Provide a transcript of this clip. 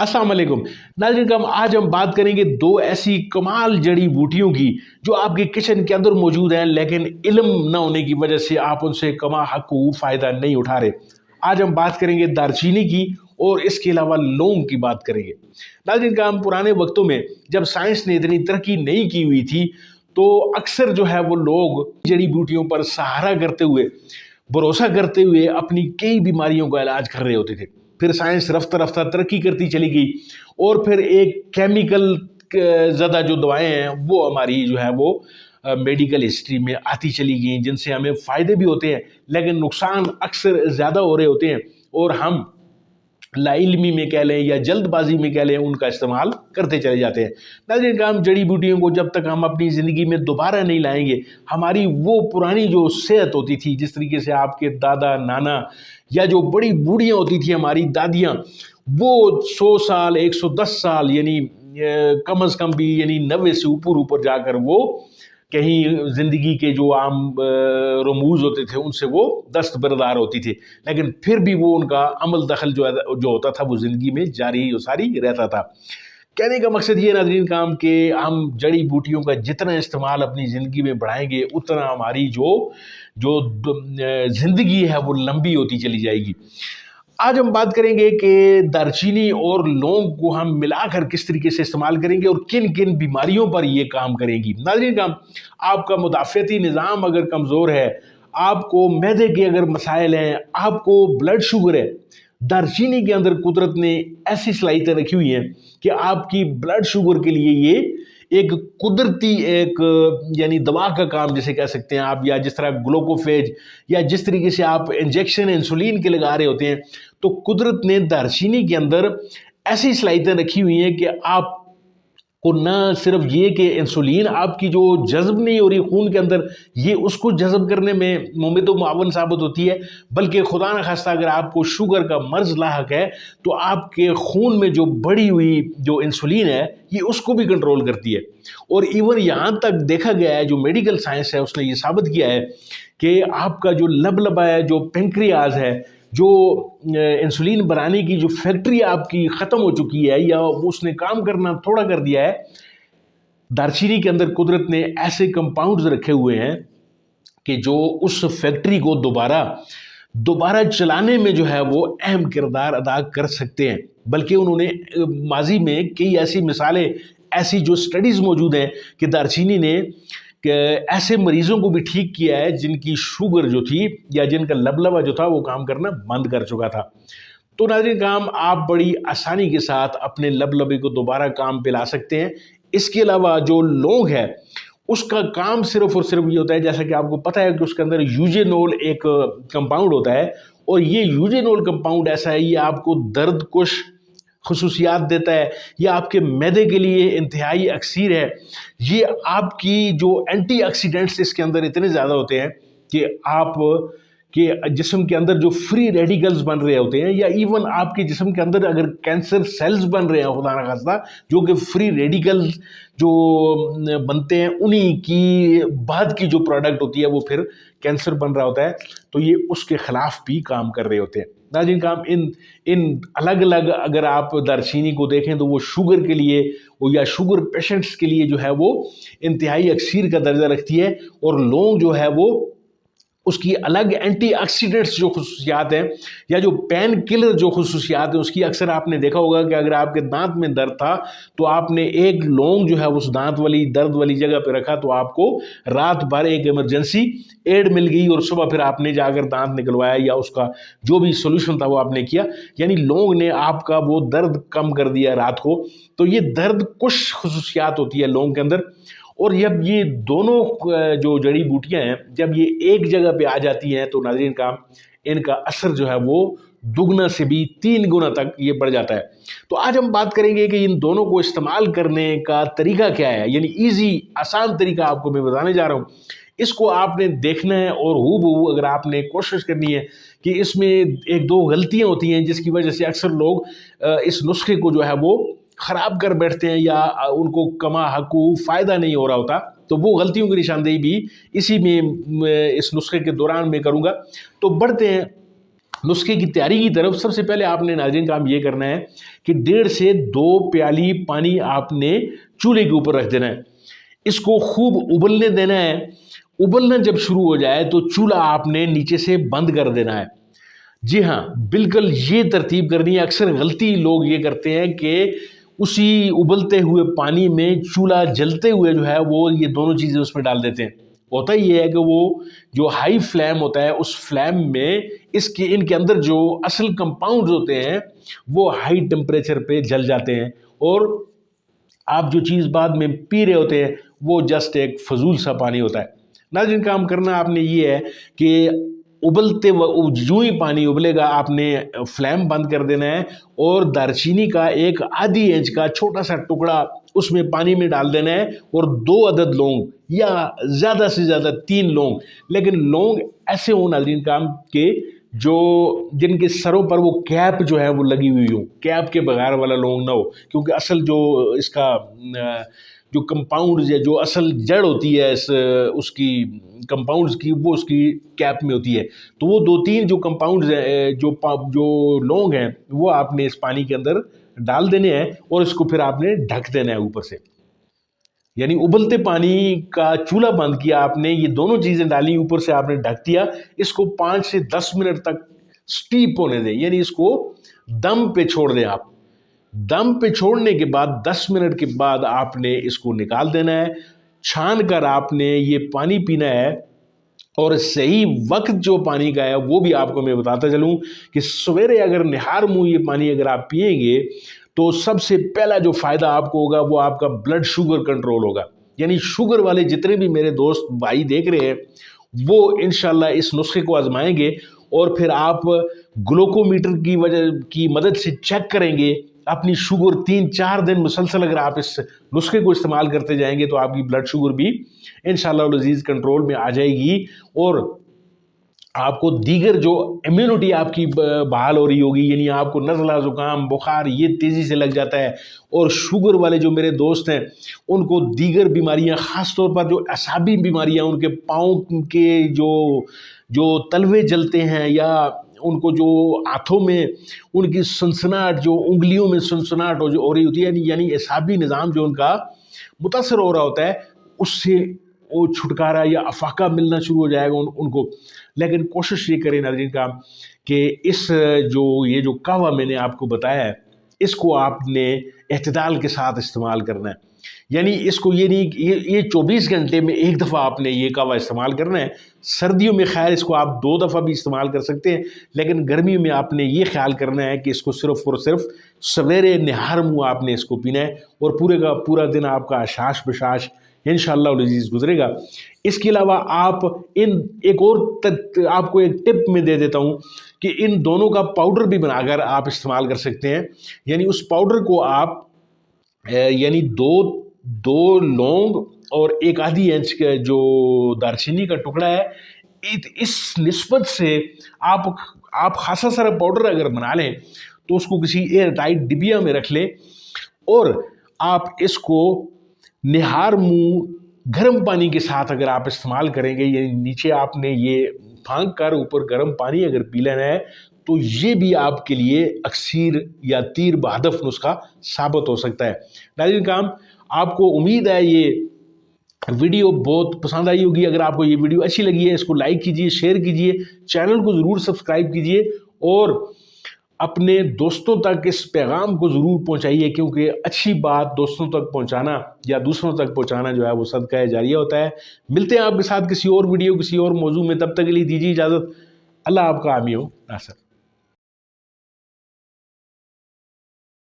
अस्सलाम वालेकुम नाज़रीन करम, आज हम बात करेंगे दो ऐसी कमाल जड़ी बूटियों की जो आपके किचन के अंदर मौजूद हैं, लेकिन इल्म न होने की वजह से आप उनसे कमा हकूक़ फ़ायदा नहीं उठा रहे। आज हम बात करेंगे दारचीनी की और इसके अलावा लौंग की बात करेंगे। नाज़रीन करम, पुराने वक्तों में जब साइंस ने इतनी तरक्की नहीं की हुई थी तो अक्सर जो है वो लोग जड़ी बूटियों पर सहारा करते हुए, भरोसा करते हुए अपनी कई बीमारियों का इलाज कर रहे होते थे। फिर साइंस रफ्ता रफ्ता तरक्की करती चली गई और फिर एक केमिकल ज़्यादा जो दवाएं हैं वो हमारी जो है वो मेडिकल हिस्ट्री में आती चली गई, जिनसे हमें फ़ायदे भी होते हैं लेकिन नुकसान अक्सर ज़्यादा हो रहे होते हैं और हम लाइल्मी में कह लें या जल्दबाजी में कह लें उनका इस्तेमाल करते चले जाते हैं। नाज़रीन करम, जड़ी बूटियों को जब तक हम अपनी ज़िंदगी में दोबारा नहीं लाएंगे, हमारी वो पुरानी जो सेहत होती थी, जिस तरीके से आपके दादा नाना या जो बड़ी बूढ़ियाँ होती थी हमारी दादियाँ, वो 100 साल 110 साल यानी कम अज़ कम भी यानी 90 से ऊपर ऊपर जाकर वो कहीं ज़िंदगी के जो आम रमूज़ होते थे उनसे वो दस्तबरदार होती थी, लेकिन फिर भी वो उनका अमल दखल जो होता था वो ज़िंदगी में जारी सारी रहता था। कहने का मकसद ये नाज़रीन काम कि हम जड़ी बूटियों का जितना इस्तेमाल अपनी ज़िंदगी में बढ़ाएंगे उतना हमारी जो जो ज़िंदगी है वो लंबी होती चली जाएगी। आज हम बात करेंगे कि दारचीनी और लौंग को हम मिलाकर किस तरीके से इस्तेमाल करेंगे और किन किन बीमारियों पर ये काम करेंगी। नाज़रीन काम, आपका मुदाफ़ती निज़ाम अगर कमज़ोर है, आपको मैदे के अगर मसाइल हैं, आपको ब्लड शुगर है, दारचीनी के अंदर कुदरत ने ऐसी सलाहियतें रखी हुई हैं कि आपकी ब्लड शुगर के लिए ये एक कुदरती एक यानी दवा का काम जैसे कह सकते हैं आप, या जिस तरह ग्लूकोफेज या जिस तरीके से आप इंजेक्शन इंसुलिन के लगा रहे होते हैं, तो कुदरत ने दारचीनी के अंदर ऐसी सलाहियतें रखी हुई हैं कि आप को ना सिर्फ ये कि इंसुलिन आपकी जो जज़्ब नहीं हो रही खून के अंदर, ये उसको जज़्ब करने में मुमिद व मुआवन साबित होती है, बल्कि खुदा न खास्ता अगर आपको शुगर का मर्ज़ लाहक है तो आपके खून में जो बढ़ी हुई जो इंसुलिन है ये उसको भी कंट्रोल करती है। और इवन यहाँ तक देखा गया है, जो मेडिकल साइंस है उसने ये साबित किया है कि आपका जो लबलबा है, जो पेंक्रियाज है, जो इंसुलिन बनाने की जो फैक्ट्री आपकी ख़त्म हो चुकी है या उसने काम करना थोड़ा कर दिया है, दारचीनी के अंदर कुदरत ने ऐसे कंपाउंड्स रखे हुए हैं कि जो उस फैक्ट्री को दोबारा चलाने में जो है वो अहम किरदार अदा कर सकते हैं। बल्कि उन्होंने माजी में कई ऐसी मिसालें, ऐसी जो स्टडीज़ मौजूद हैं कि दारचीनी ने कि ऐसे मरीज़ों को भी ठीक किया है जिनकी शुगर जो थी या जिनका लबलबा जो था वो काम करना बंद कर चुका था। तो नाज़रीन काम, आप बड़ी आसानी के साथ अपने लबलबे को दोबारा काम पे ला सकते हैं। इसके अलावा जो लौंग है उसका काम सिर्फ और सिर्फ ये होता है, जैसा कि आपको पता है कि उसके अंदर यूजेनोल एक कंपाउंड होता है, और ये यूजेनोल कंपाउंड ऐसा है, ये आपको दर्द कुश खसूसियात देता है, ये आपके मैदे के लिए इंतहाई अक्सीर है। ये आपकी जो एंटीऑक्सीडेंट्स इसके अंदर इतने ज़्यादा होते हैं कि आप के जिस्म के अंदर जो फ्री रेडिकल्स बन रहे होते हैं, या इवन आपके जिस्म के अंदर अगर कैंसर सेल्स बन रहे हैं खुदा न खास्ता, जो कि फ्री रेडिकल्स जो बनते हैं उन्हीं की बाद की जो प्रोडक्ट होती है वो फिर कैंसर बन रहा होता है, तो ये उसके ख़िलाफ़ भी काम कर रहे होते हैं। नाज़रीन काम, इन अलग अलग अगर आप दारचीनी को देखें तो वो शुगर के लिए या शुगर पेशेंट्स के लिए जो है वो इंतहाई अक्सीर का दर्जा रखती है, और लौंग जो है वो उसकी अलग एंटीऑक्सीडेंट्स जो खसूसियात हैं या जो पेन किलर जो खसूसियात हैं उसकी अक्सर आपने देखा होगा कि अगर आपके दांत में दर्द था तो आपने एक लौंग जो है उस दांत वाली दर्द वाली जगह पे रखा तो आपको रात भर एक इमरजेंसी एड मिल गई और सुबह फिर आपने जाकर दांत निकलवाया या उसका जो भी सोल्यूशन था वो आपने किया, यानी लौंग ने आपका वो दर्द कम कर दिया रात को। तो ये दर्द कुछ खसूसियात होती है लौंग के अंदर, और जब ये दोनों जो जड़ी बूटियां हैं जब ये एक जगह पे आ जाती हैं तो नाज़रीन काम, इनका असर जो है वो दुगना से भी 3 गुना तक ये बढ़ जाता है। तो आज हम बात करेंगे कि इन दोनों को इस्तेमाल करने का तरीका क्या है, यानी ईजी आसान तरीका आपको मैं बताने जा रहा हूँ। इसको आपने देखना है और हूबहू अगर आपने कोशिश करनी है कि इसमें एक दो गलतियाँ होती हैं जिसकी वजह से अक्सर लोग इस नुस्खे को जो है वो ख़राब कर बैठते हैं या उनको कमा हकूक़ फ़ायदा नहीं हो रहा होता, तो वो गलतियों की निशानदेही भी इसी में इस नुस्खे के दौरान मैं करूँगा। तो बढ़ते हैं नुस्खे की तैयारी की तरफ सबसे पहले आपने नाज़रीन काम ये करना है कि 1.5 से 2 प्याली पानी आपने चूल्हे के ऊपर रख देना है। इसको खूब उबलने देना है। उबलना जब शुरू हो जाए तो चूल्हा आपने नीचे से बंद कर देना है। जी हाँ, बिल्कुल ये तरतीब करनी है। अक्सर गलती लोग ये करते हैं कि उसी उबलते हुए पानी में चूल्हा जलते हुए जो है वो ये दोनों चीज़ें उसमें डाल देते हैं। होता ये है कि वो जो हाई फ्लेम होता है उस फ्लेम में इनके अंदर जो असल कंपाउंड्स होते हैं वो हाई टेम्परेचर पे जल जाते हैं, और आप जो चीज़ बाद में पी रहे होते हैं वो जस्ट एक फजूल सा पानी होता है। नाज़रीन काम करना आपने ये है कि उबलते जो ही पानी उबलेगा आपने फ्लेम बंद कर देना है, और दारचीनी का एक आधी इंच का छोटा सा टुकड़ा उसमें पानी में डाल देना है, और 2 अदद लौंग या ज़्यादा से ज़्यादा 3 लौंग, लेकिन लौंग ऐसे हो नाज़रीन काम के जो जिनके सरों पर वो कैप जो है वो लगी हुई हो, कैप के बगैर वाला लौंग ना हो, क्योंकि असल जो इसका जो कंपाउंड्स या जो असल जड़ होती है इस उसकी कंपाउंड्स की वो उसकी कैप में होती है। तो वो 2-3 जो कंपाउंड्स हैं जो लौंग हैं वो आपने इस पानी के अंदर डाल देने हैं, और इसको फिर आपने ढक देना है ऊपर से। यानी उबलते पानी का चूल्हा बंद किया आपने, ये दोनों चीज़ें डाली, ऊपर से आपने ढक दिया। इसको 5 से 10 मिनट तक स्टीप होने दें, यानी इसको दम पे छोड़ दें आप। दम पे छोड़ने के बाद 10 मिनट के बाद आपने इसको निकाल देना है। छान कर आपने ये पानी पीना है, और सही वक्त जो पानी का है वो भी आपको मैं बताता चलूँ कि सवेरे अगर निहार मुँह ये पानी अगर आप पिएंगे तो सबसे पहला जो फ़ायदा आपको होगा वो आपका ब्लड शुगर कंट्रोल होगा। यानी शुगर वाले जितने भी मेरे दोस्त भाई देख रहे हैं वो इंशाल्लाह इस नुस्खे को आजमाएंगे, और फिर आप ग्लूकोमीटर की मदद से चेक करेंगे अपनी शुगर। 3-4 दिन मुसलसल अगर आप इस नुस्खे को इस्तेमाल करते जाएंगे तो आपकी ब्लड शुगर भी इंशाल्लाह लजीज कंट्रोल में आ जाएगी, और आपको दीगर जो इम्यूनिटी आपकी बहाल हो रही होगी, यानी आपको नज़ला ज़ुकाम बुखार ये तेज़ी से लग जाता है। और शुगर वाले जो मेरे दोस्त हैं उनको दीगर बीमारियां, ख़ास तौर पर जो असाबी बीमारियां, उनके पाँव के जो तलवे जलते हैं, या उनको जो हाथों में उनकी सनसनाहट, जो उंगलियों में सनसनाहट हो रही होती है, यानी असाबी निज़ाम जो उनका मुतासर हो रहा होता है, उससे वो छुटकारा या अफाका मिलना शुरू हो जाएगा उनको। लेकिन कोशिश ये करें नाज़रीन का कि ये जो कहवा मैंने आपको बताया है इसको आपने एहतिदाल के साथ इस्तेमाल करना है। यानी इसको ये नहीं ये 24 घंटे में एक दफ़ा आपने ये कहवा इस्तेमाल करना है। सर्दियों में खैर इसको आप 2 दफ़ा भी इस्तेमाल कर सकते हैं, लेकिन गर्मियों में आपने ये ख्याल करना है कि इसको सिर्फ़ और सिर्फ सवेरे निहार मुँह आपने इसको पीना है, और पूरे का पूरा दिन आपका अशाश बशाश इंशाअल्लाह लजीज गुजरेगा। इसके अलावा आप आपको एक टिप में दे देता हूँ कि इन दोनों का पाउडर भी बनाकर आप इस्तेमाल कर सकते हैं। यानी उस पाउडर को आप यानी दो लौंग और एक आधी इंच का जो दारचीनी का टुकड़ा है, इस निस्बत से आप खासा सारा पाउडर अगर बना लें तो उसको किसी एयर टाइट डिबिया में रख लें, और आप इसको निहार मुँह गर्म पानी के साथ अगर आप इस्तेमाल करेंगे, यानी नीचे आपने ये फांक कर ऊपर गर्म पानी अगर पी लेना है, तो ये भी आपके लिए अक्सीर या तीर बहदफ नुस्खा साबित हो सकता है। नाज़रीन काम, आपको उम्मीद है ये वीडियो बहुत पसंद आई होगी। अगर आपको ये वीडियो अच्छी लगी है इसको लाइक कीजिए, शेयर कीजिए, चैनल को ज़रूर सब्सक्राइब कीजिए, और अपने दोस्तों तक इस पैगाम को ज़रूर पहुंचाइए, क्योंकि अच्छी बात दोस्तों तक पहुंचाना या दूसरों तक पहुंचाना जो है वो सदका जारिया होता है। मिलते हैं आपके साथ किसी और वीडियो किसी और मौजू में, तब तक के लिए दीजिए इजाज़त। अल्लाह आपका हामी हो नासर।